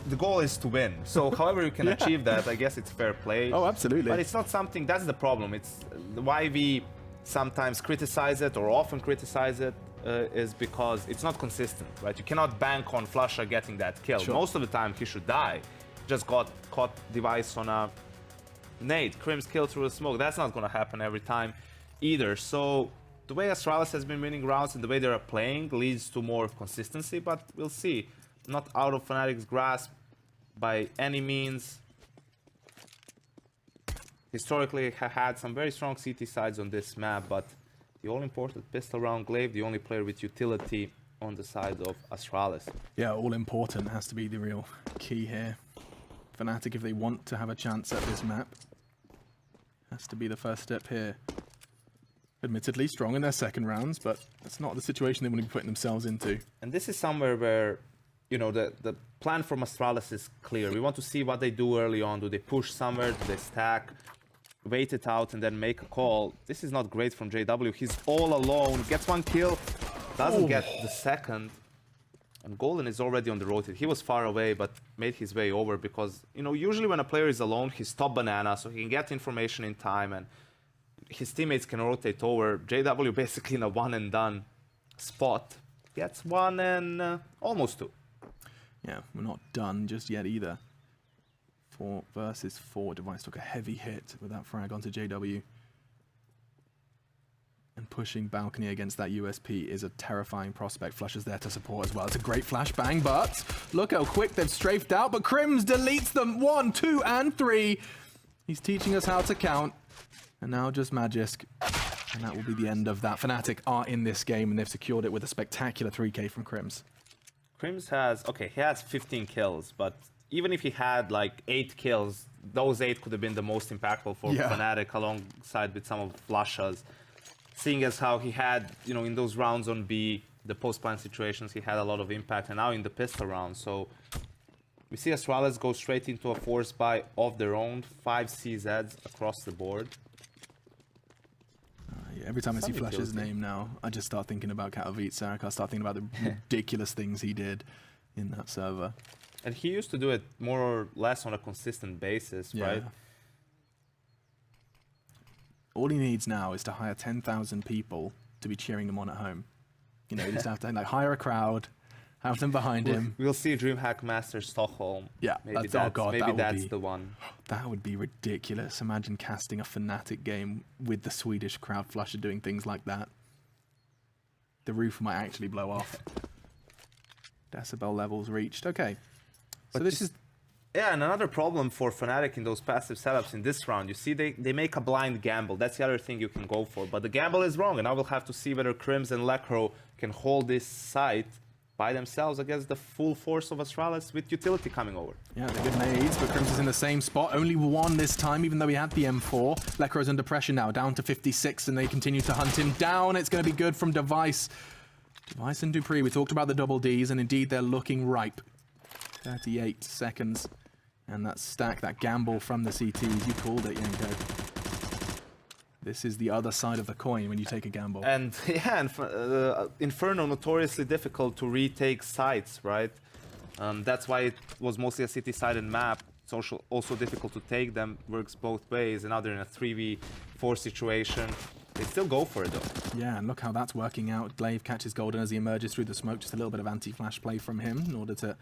the goal is to win. So however you can achieve that, I guess it's fair play. Oh, absolutely. But it's not something, that's the problem. It's why we sometimes criticize it or often criticize it is because it's not consistent, right? You cannot bank on Flusha getting that kill. Sure. Most of the time he should die. Just got caught Device on a nade. Crim's kill through the smoke. That's not gonna happen every time either. So the way Astralis has been winning rounds and the way they are playing leads to more consistency, but we'll see. Not out of Fnatic's grasp by any means. Historically, have had some very strong CT sides on this map, but the all-important pistol round Glaive, the only player with utility on the side of Astralis. Yeah, all-important has to be the real key here. Fnatic, if they want to have a chance at this map, has to be the first step here. Admittedly strong in their second rounds, but that's not the situation they want to be putting themselves into. And this is somewhere where, you know, the plan from Astralis is clear. We want to see what they do early on. Do they push somewhere? Do they stack? Wait it out and then make a call. This is not great from JW. He's all alone. Gets one kill. Doesn't get the second. And Golden is already on the rotate. He was far away, but made his way over because, you know, usually when a player is alone, he's top banana, so he can get information in time and his teammates can rotate over. JW basically in a one and done spot. Gets one and almost two. Yeah, we're not done just yet either. 4 versus 4. Device took a heavy hit with that frag onto JW. And pushing balcony against that USP is a terrifying prospect. Flush is there to support as well. It's a great flashbang, but look how quick they've strafed out. But Crims deletes them 1, 2, and 3. He's teaching us how to count. And now just Magisk. And that will be the end of that. Fnatic are in this game, and they've secured it with a spectacular 3K from Crims. Crims has, okay, he has 15 kills, but even if he had like 8 kills, those 8 could have been the most impactful for Fnatic alongside with some of Flush's. Seeing as how he had, you know, in those rounds on B, the post-plant situations, he had a lot of impact, and now in the pistol round. So we see Astralis go straight into a force buy of their own, 5 CZs across the board. Yeah, every time I see Flash's name now, I just start thinking about Katowice. I start thinking about the ridiculous things he did in that server. And he used to do it more or less on a consistent basis, right? All he needs now is to hire 10,000 people to be cheering him on at home. You know, he just have to like hire a crowd, have them behind him. We'll see DreamHack Master Stockholm. Yeah, maybe that's the one. That would be ridiculous. Imagine casting a Fnatic game with the Swedish crowd Flusher doing things like that. The roof might actually blow off. Decibel levels reached. Okay. So this is... Yeah, and another problem for Fnatic in those passive setups in this round, you see they make a blind gamble. That's the other thing you can go for. But the gamble is wrong, and now we'll have to see whether Crims and Lekro can hold this site by themselves against the full force of Astralis with utility coming over. Yeah, they're good nades, but Crims is in the same spot. Only one this time, even though he had the M4. Lekro's under pressure now, down to 56, and they continue to hunt him down. It's going to be good from Device. Device and Dupree, we talked about the double Ds, and indeed they're looking ripe. 38 seconds. And that stack, that gamble from the CTs, you called it, Yanko. This is the other side of the coin when you take a gamble. And yeah, and Inferno notoriously difficult to retake sites, right? That's why it was mostly a city-sided map. It's also difficult to take them, works both ways, and now they're in a 3v4 situation. They still go for it though. Yeah, and look how that's working out. Glaive catches Golden as he emerges through the smoke. Just a little bit of anti-flash play from him in order to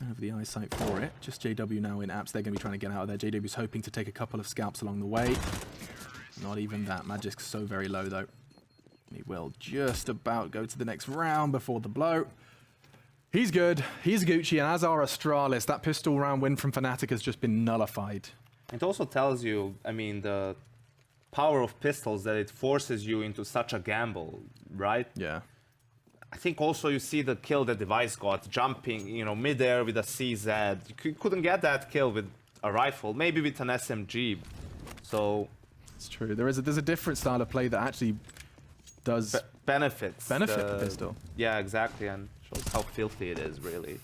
have the eyesight for it. Just JW now in apps. They're going to be trying to get out of there. JW's hoping to take a couple of scalps along the way. Not even that. Magisk's so very low though. He will just about go to the next round before the blow. He's good. He's Gucci, and as are Astralis. That pistol round win from Fnatic has just been nullified. It also tells you, I mean, the power of pistols, that it forces you into such a gamble, right? Yeah. I think also you see the kill that Device got, jumping, you know, mid-air with a CZ. You couldn't get that kill with a rifle, maybe with an SMG. So it's true. There's a different style of play that actually does benefit the pistol. Yeah, exactly, and shows how filthy it is, really.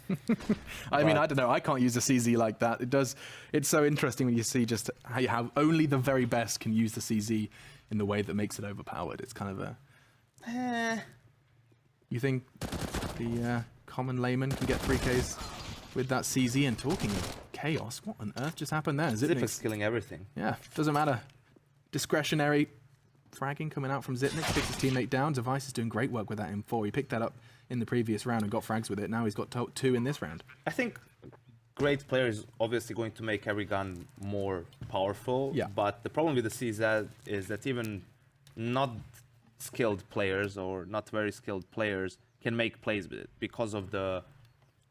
I mean, I don't know. I can't use a CZ like that. It does. It's so interesting when you see just how only the very best can use the CZ in the way that makes it overpowered. It's kind of a. You think the common layman can get 3Ks with that CZ? And talking of chaos, what on earth just happened there? Zipnik's killing everything. Yeah, doesn't matter. Discretionary fragging coming out from Zipnik, picks his teammate down. Device is doing great work with that M4. He picked that up in the previous round and got frags with it. Now he's got 2 in this round. I think great player is obviously going to make every gun more powerful. Yeah. But the problem with the CZ is that even not skilled players or not very skilled players can make plays with it because of the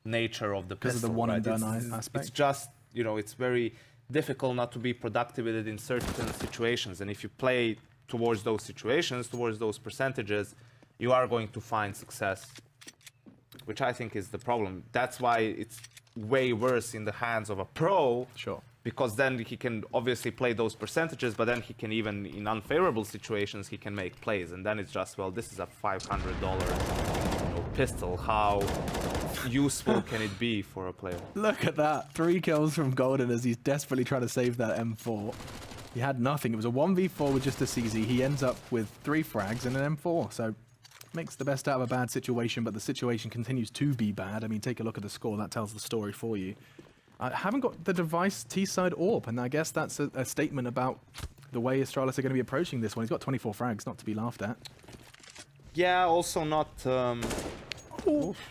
nature of the pistol. Because of the one and done aspect. It's just, you know, it's very difficult not to be productive with it in certain situations. And if you play towards those situations, towards those percentages, you are going to find success, which I think is the problem. That's why it's way worse in the hands of a pro. Sure. Because then he can obviously play those percentages, but then he can even, in unfavorable situations, he can make plays. And then it's just, well, this is a $500 pistol. How useful can it be for a player? Look at that. 3 kills from Golden as he's desperately trying to save that M4. He had nothing. It was a 1v4 with just a CZ. He ends up with 3 frags and an M4. So makes the best out of a bad situation, but the situation continues to be bad. I mean, take a look at the score. That tells the story for you. I haven't got the device T-side AWP, and I guess that's a statement about the way Astralis are going to be approaching this one. He's got 24 frags, not to be laughed at. Yeah, also not...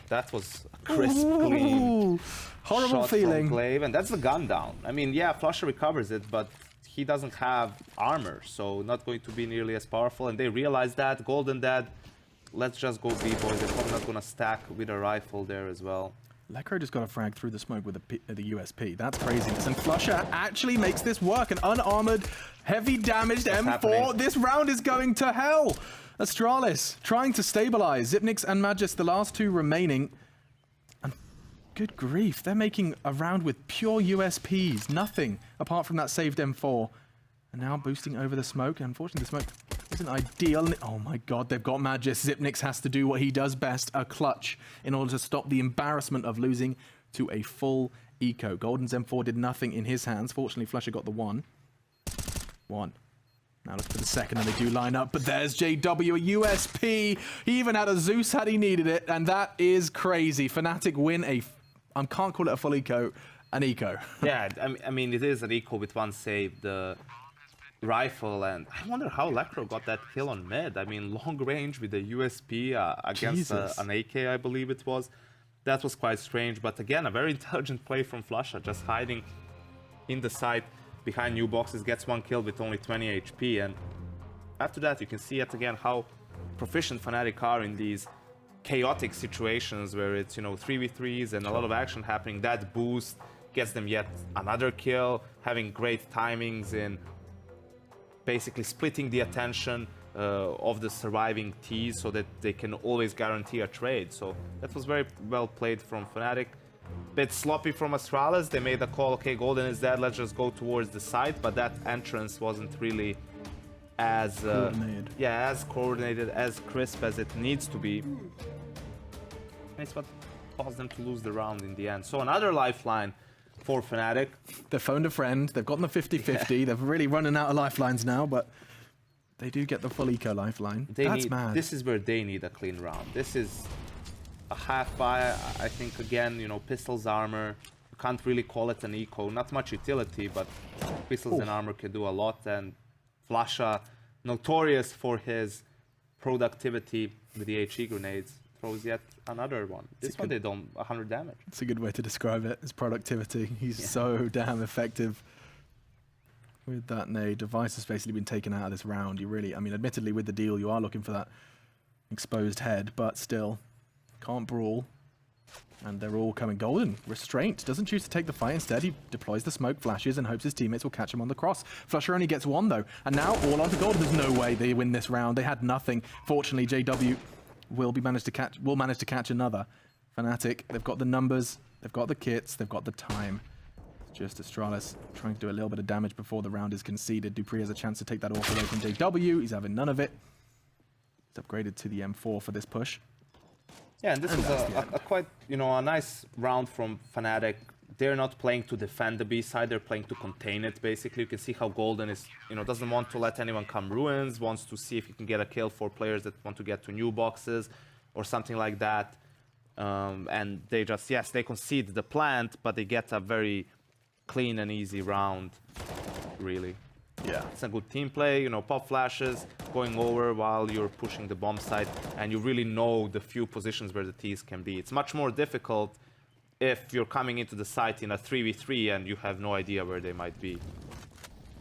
that was a crisp, clean horrible shot feeling. From Glaive, and that's the gun down. I mean, yeah, Flusher recovers it, but he doesn't have armor, so not going to be nearly as powerful. And they realize that. Golden Dad, let's just go B, boys. They're probably not going to stack with a rifle there as well. Lekro just got a frag through the smoke with the USP. That's craziness. And Flusher actually makes this work. An unarmored, heavy damaged M4. Happening? This round is going to hell. Astralis trying to stabilize. Xyp9x and Magis, the last 2 remaining. And good grief, they're making a round with pure USPs. Nothing apart from that saved M4. And now boosting over the smoke. Unfortunately, the smoke isn't ideal. Oh my god, they've got Magis. Xyp9x has to do what he does best, a clutch, in order to stop the embarrassment of losing to a full eco. Golden's M4 did nothing in his hands. Fortunately, Flusher got the 1. Now look for the second, and they do line up, but there's JW, a USP. He even had a Zeus had he needed it, and that is crazy. Fnatic win a, I can't call it a full eco, an eco. Yeah, I mean, it is an eco with 1 save, the rifle, and I wonder how Lekro got that kill on mid. I mean, long range with the USP against an AK, I believe it was. That was quite strange, but again, a very intelligent play from Flusher, just hiding in the site behind new boxes, gets 1 kill with only 20 HP, and after that you can see yet again how proficient Fnatic are in these chaotic situations where it's, you know, 3v3s and a lot of action happening. That boost gets them yet another kill, having great timings in basically splitting the attention of the surviving Ts so that they can always guarantee a trade. So that was very well played from Fnatic. Bit sloppy from Astralis. They made a call, okay, Golden is dead, let's just go towards the site, but that entrance wasn't really as as coordinated, as crisp as it needs to be. And it's what caused them to lose the round in the end. So another lifeline for Fnatic. They've phoned a friend, they've gotten the 50-50, they're really running out of lifelines now, but they do get the full eco lifeline. That's mad. This is where they need a clean round. This is a half-buy, I think, again, you know, pistols, armor. You can't really call it an eco. Not much utility, but pistols and armor can do a lot. And Flusher, notorious for his productivity with the HE grenades, throws yet another one. This one they don't 100 damage. It's a good way to describe it, his productivity. He's so damn effective with that nade. Device has basically been taken out of this round. You really, I mean, admittedly with the deal you are looking for that exposed head, but still. Can't brawl, and they're all coming. Golden, restraint, doesn't choose to take the fight. Instead, he deploys the smoke flashes and hopes his teammates will catch him on the cross. Flusher only gets 1 though, and now all onto Golden. There's no way they win this round. They had nothing. Fortunately, JW will manage to catch another. Fnatic, they've got the numbers, they've got the kits, they've got the time. It's just Astralis trying to do a little bit of damage before the round is conceded. Dupree has a chance to take that off away from JW. He's having none of it. He's upgraded to the M4 for this push. Yeah, and this was a quite, you know, a nice round from Fnatic. They're not playing to defend the B side, they're playing to contain it, basically. You can see how Golden is, you know, doesn't want to let anyone come ruins, wants to see if he can get a kill for players that want to get to new boxes or something like that. And they just, yes, they concede the plant, but they get a very clean and easy round, really. Yeah, it's a good team play, you know, pop flashes, going over while you're pushing the bomb site, and you really know the few positions where the Ts can be. It's much more difficult if you're coming into the site in a 3v3 and you have no idea where they might be.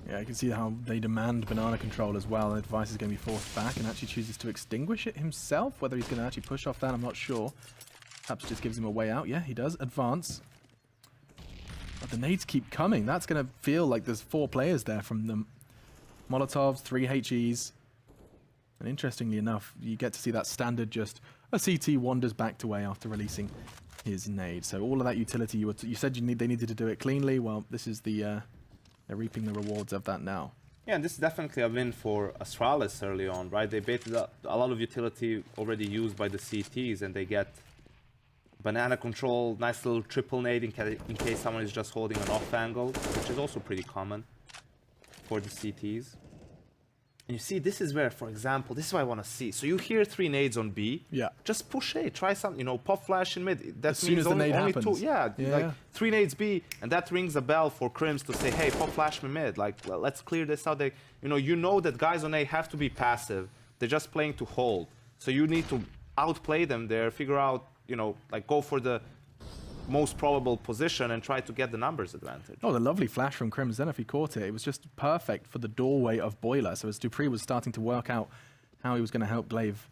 Yeah, you can see how they demand banana control as well, and the device is going to be forced back and actually chooses to extinguish it himself. Whether he's going to actually push off that, I'm not sure. Perhaps just gives him a way out. Yeah, he does. Advance. But the nades keep coming. That's going to feel like there's 4 players there from them. Molotovs, 3 HEs. And interestingly enough, you get to see that standard just a CT wanders back away after releasing his nade. So all of that utility, you said they needed to do it cleanly. Well, this is the... they're reaping the rewards of that now. Yeah, and this is definitely a win for Astralis early on, right? They baited a lot of utility already used by the CTs, and they get banana control, nice little triple nade in case someone is just holding an off angle, which is also pretty common for the CTs. And you see, this is where, for example, this is what I want to see. So you hear 3 nades on B. Yeah. Just push A. Try something, you know, pop flash in mid. That as soon as the nade happens. 2. Yeah, like 3 nades B, and that rings a bell for Crims to say, hey, pop flash me mid. Like, well, let's clear this out. You know that guys on A have to be passive. They're just playing to hold. So you need to outplay them there, figure out, like go for the most probable position and try to get the numbers advantage. Oh, the lovely flash from Crims then if he caught it. It was just perfect for the doorway of Boiler. So as dupreeh was starting to work out how he was going to help Glaive,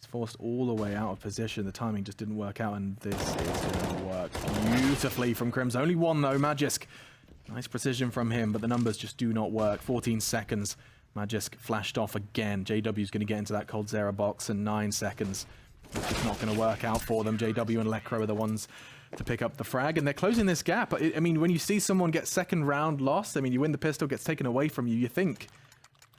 he's forced all the way out of position. The timing just didn't work out, and this is going to work beautifully from Crims. Only 1 though, Magisk. Nice precision from him, but the numbers just do not work. 14 seconds. Magisk flashed off again. JW's going to get into that Coldzera box in 9 seconds. It's just not going to work out for them. JW and Lekro are the ones to pick up the frag, and they're closing this gap. I mean, when you see someone get second round lost, I mean, you win the pistol, gets taken away from you, you think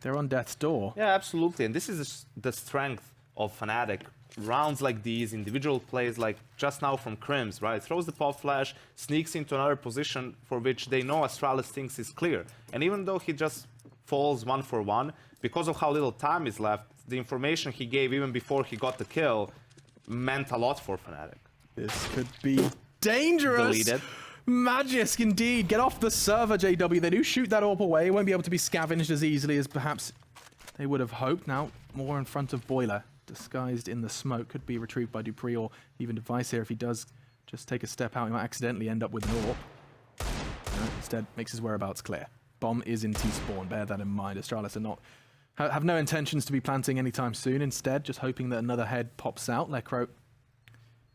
they're on death's door. Yeah, absolutely. And this is the strength of Fnatic. Rounds like these, individual plays like just now from Crims, right? Throws the pop flash, sneaks into another position for which they know Astralis thinks is clear. And even though he just falls 1 for 1, because of how little time is left, the information he gave even before he got the kill meant a lot for Fnatic. This could be dangerous. Deleted. Magisk, indeed. Get off the server, JW. They do shoot that AWP away. It won't be able to be scavenged as easily as perhaps they would have hoped. Now, more in front of Boiler. Disguised in the smoke. Could be retrieved by dupreeh or even Device here. If he does just take a step out, he might accidentally end up with an AWP. Instead, makes his whereabouts clear. Bomb is in T-spawn. Bear that in mind. Astralis are not... have no intentions to be planting anytime soon. Instead, just hoping that another head pops out. Lekro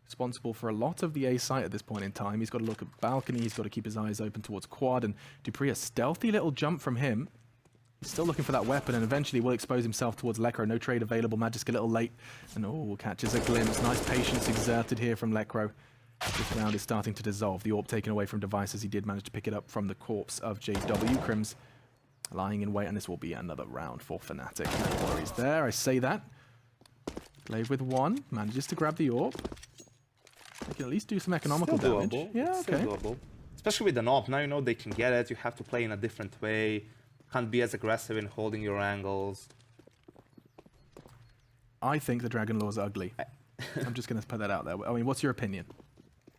responsible for a lot of the A site at this point in time. He's got to look at balcony, he's got to keep his eyes open towards quad, and dupreeh, a stealthy little jump from him. He's still looking for that weapon, and eventually will expose himself towards Lekro. No trade available, Magisk a little late, and oh, catches a glimpse. Nice patience exerted here from Lekro. This round is starting to dissolve. The AWP taken away from Device as he did manage to pick it up from the corpse of JW. Crims lying in wait, and this will be another round for Fnatic. No worries there, I say that. Glaive with 1, manages to grab the AWP. They can at least do some economical damage. Doable. Yeah, Still okay. doable. Especially with the AWP. Now you know they can get it. You have to play in a different way. Can't be as aggressive in holding your angles. I think the Dragon Lore is ugly. I'm just going to put that out there. I mean, what's your opinion?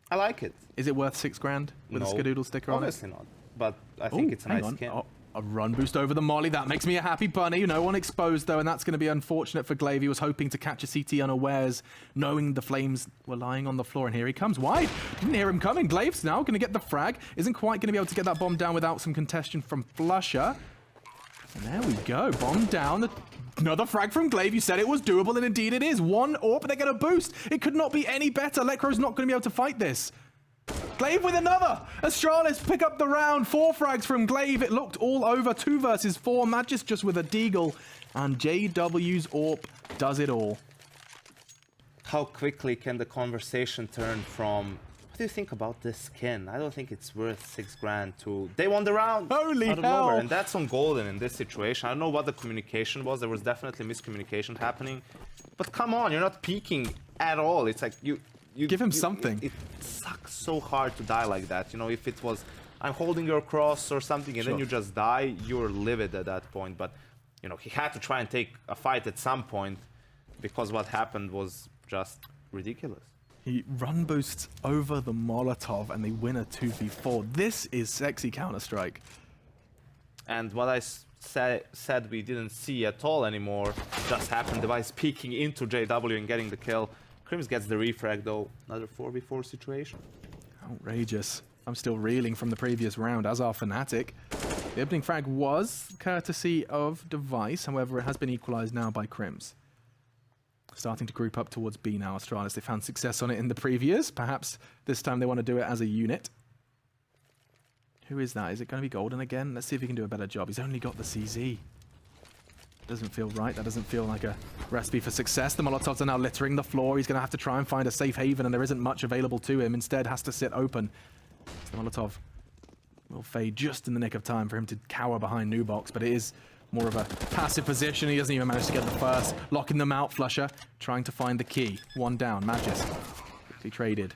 I like it. Is it worth $6,000 with a Skadoodle sticker on it? Obviously not. But I think it's a nice skin. Oh, a run boost over the molly. That makes me a happy bunny. No one exposed, though, and that's going to be unfortunate for Glaive. He was hoping to catch a CT unawares, knowing the flames were lying on the floor, and here he comes wide. Didn't hear him coming. Glaive's now going to get the frag. Isn't quite going to be able to get that bomb down without some congestion from Flusher. And there we go. Bomb down. Another frag from Glaive. You said it was doable, and indeed it is. 1 AWP, and they get a boost. It could not be any better. Lekro's not going to be able to fight this. Glaive with another. Astralis pick up the round. 4 frags from Glaive. It looked all over. 2 versus 4. Magisk just with a deagle. And JW's AWP does it all. How quickly can the conversation turn from, what do you think about this skin? I don't think it's worth $6,000 to, they won the round. Holy out of hell. nowhere. And that's on Golden in this situation. I don't know what the communication was. There was definitely miscommunication happening. But come on, you're not peeking at all. It's like you give him something. It sucks so hard to die like that. You know, if it was, I'm holding your cross or something, and then you just die, you're livid at that point. But, you know, he had to try and take a fight at some point because what happened was just ridiculous. He run boosts over the Molotov, and they win a 2v4. This is sexy Counter-Strike. And what I said we didn't see at all anymore just happened. Device peeking into JW and getting the kill. Crims gets the refrag though. Another 4v4 situation. Outrageous. I'm still reeling from the previous round, as are Fnatic. The opening frag was courtesy of Device, however, it has been equalized now by Crims. Starting to group up towards B now, Astralis. They found success on it in the previous. Perhaps this time they want to do it as a unit. Who is that? Is it going to be Golden again? Let's see if he can do a better job. He's only got the CZ. Doesn't feel right. That doesn't feel like a recipe for success. The Molotovs are now littering the floor. He's going to have to try and find a safe haven, and there isn't much available to him. Instead, has to sit open. So the Molotov will fade just in the nick of time for him to cower behind Nubox, but it is more of a passive position. He doesn't even manage to get the first. Locking them out, Flusher, trying to find the key. One down, Magis. Quickly traded.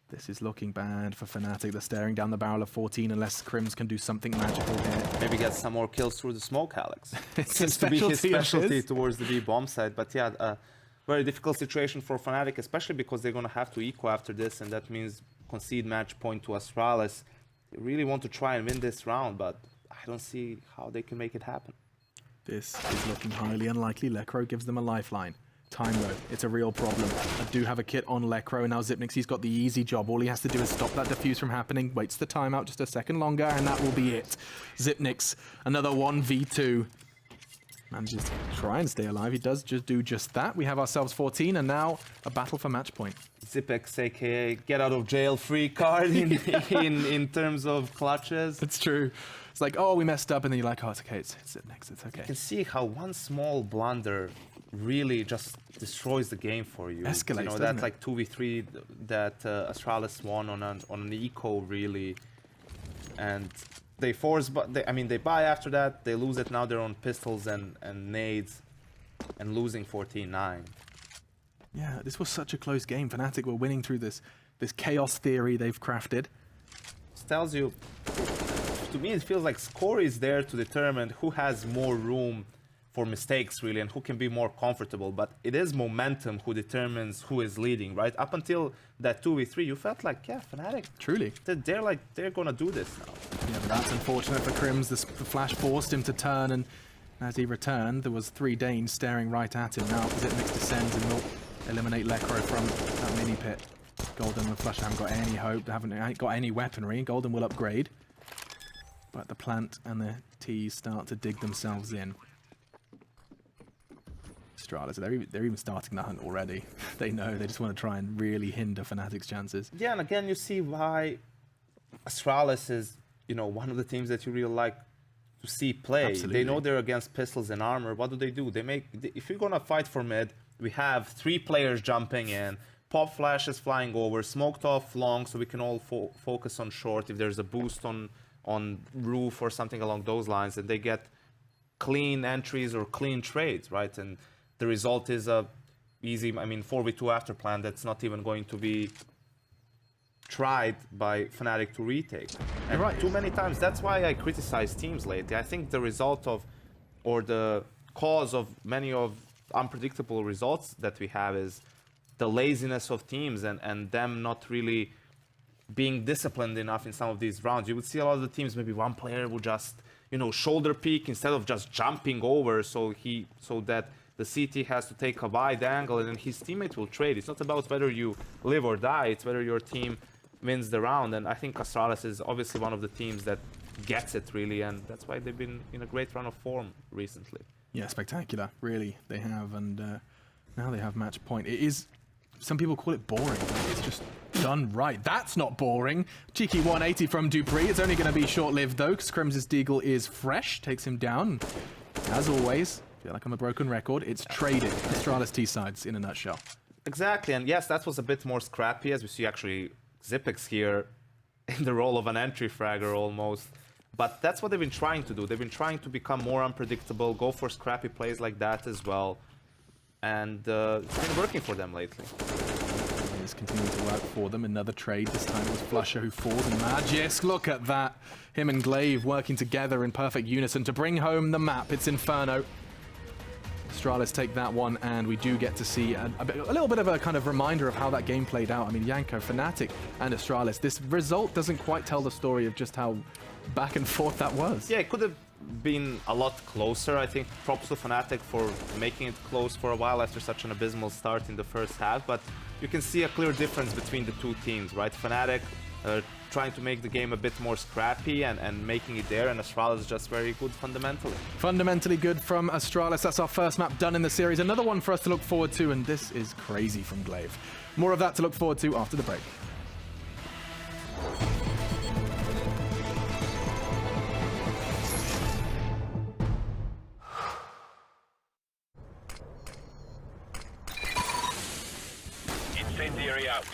This is looking bad for Fnatic. They're staring down the barrel of 14 unless Crims can do something magical here. Maybe get some more kills through the smoke, Alex. It's Seems to be his specialty towards the B bomb side. But yeah, very difficult situation for Fnatic, especially because they're going to have to eco after this, and that means concede match point to Astralis. They really want to try and win this round, but I don't see how they can make it happen. This is looking highly unlikely. Lekro gives them a lifeline. Time though, it's a real problem. I do have a kit on Lekro, and now Xyp9x, he's got the easy job. All he has to do is stop that defuse from happening, waits the timeout just a second longer, and that will be it. Xyp9x, another 1v2. Manages to try and stay alive. He does just do just that. We have ourselves 14, and now a battle for match point. Xyp9x, aka get out of jail free card in terms of clutches. It's true. It's like, oh, we messed up, and then you're like, oh, it's okay, it's Xyp9x, it's okay. You can see how one small blunder really just destroys the game for you. Escalates, you know, that's like 2v3 that Astralis won on an eco, really. And they force, but they buy after that, they lose it, now they're on pistols and nades, and losing 14-9. Yeah, this was such a close game. Fnatic were winning through this chaos theory they've crafted. This tells you, to me, it feels like score is there to determine who has more room for mistakes, really, and who can be more comfortable. But it is momentum who determines who is leading, right? Up until that 2v3, you felt like, yeah, Fnatic. Truly. They're gonna do this now. Yeah, but that's unfortunate for Crims. The flash forced him to turn, and as he returned, there was 3 Danes staring right at him. Now Xyp9x descends and will eliminate Lekro from that mini pit. Golden and Flush haven't got any hope. They haven't got any weaponry. Golden will upgrade. But the plant and the T's start to dig themselves in. Astralis, they're even starting the hunt already. They know, they just want to try and really hinder Fnatic's chances. Yeah, and again, you see why Astralis is, one of the teams that you really like to see play. Absolutely. They know they're against pistols and armor. What do? If you're gonna fight for mid, we have 3 players jumping in, pop flashes flying over, smoked off long, so we can all focus on short. If there's a boost on roof or something along those lines, and they get clean entries or clean trades, right? And the result is a easy, 4v2 after plan that's not even going to be tried by Fnatic to retake. And right. Too many times. That's why I criticize teams lately. I think the result of, or the cause of many of unpredictable results that we have is the laziness of teams and them not really being disciplined enough in some of these rounds. You would see a lot of the teams, maybe one player would just, shoulder peek instead of just jumping over so that the CT has to take a wide angle and then his teammate will trade. It's not about whether you live or die, it's whether your team wins the round. And I think Astralis is obviously one of the teams that gets it, really, and that's why they've been in a great run of form recently. Yeah, spectacular, really, they have, and now they have match point. It is, some people call it boring, but it's just done right. That's not boring. Cheeky 180 from Dupree. It's only going to be short-lived, though, because Crims' Deagle is fresh, takes him down. As always, I feel like I'm a broken record, it's traded. Astralis T-sides in a nutshell. Exactly, and yes, that was a bit more scrappy, as we see actually Xyp9x here in the role of an entry fragger almost. But that's what they've been trying to do. They've been trying to become more unpredictable, go for scrappy plays like that as well. And it's been working for them lately. It's continuing to work for them. Another trade. This time it was Flusher who falls. And Magis, look at that. Him and Glaive working together in perfect unison to bring home the map. It's Inferno. Astralis take that one, and we do get to see a little bit of a kind of reminder of how that game played out. Yanko, Fnatic, and Astralis. This result doesn't quite tell the story of just how back and forth that was. Yeah, it could have been a lot closer. I think props to Fnatic for making it close for a while after such an abysmal start in the first half, but you can see a clear difference between the two teams, right? Fnatic trying to make the game a bit more scrappy and making it there, and Astralis is just very good fundamentally. Fundamentally good from Astralis. That's our first map done in the series. Another one for us to look forward to, and this is crazy from Glaive. More of that to look forward to after the break. Incendiary out.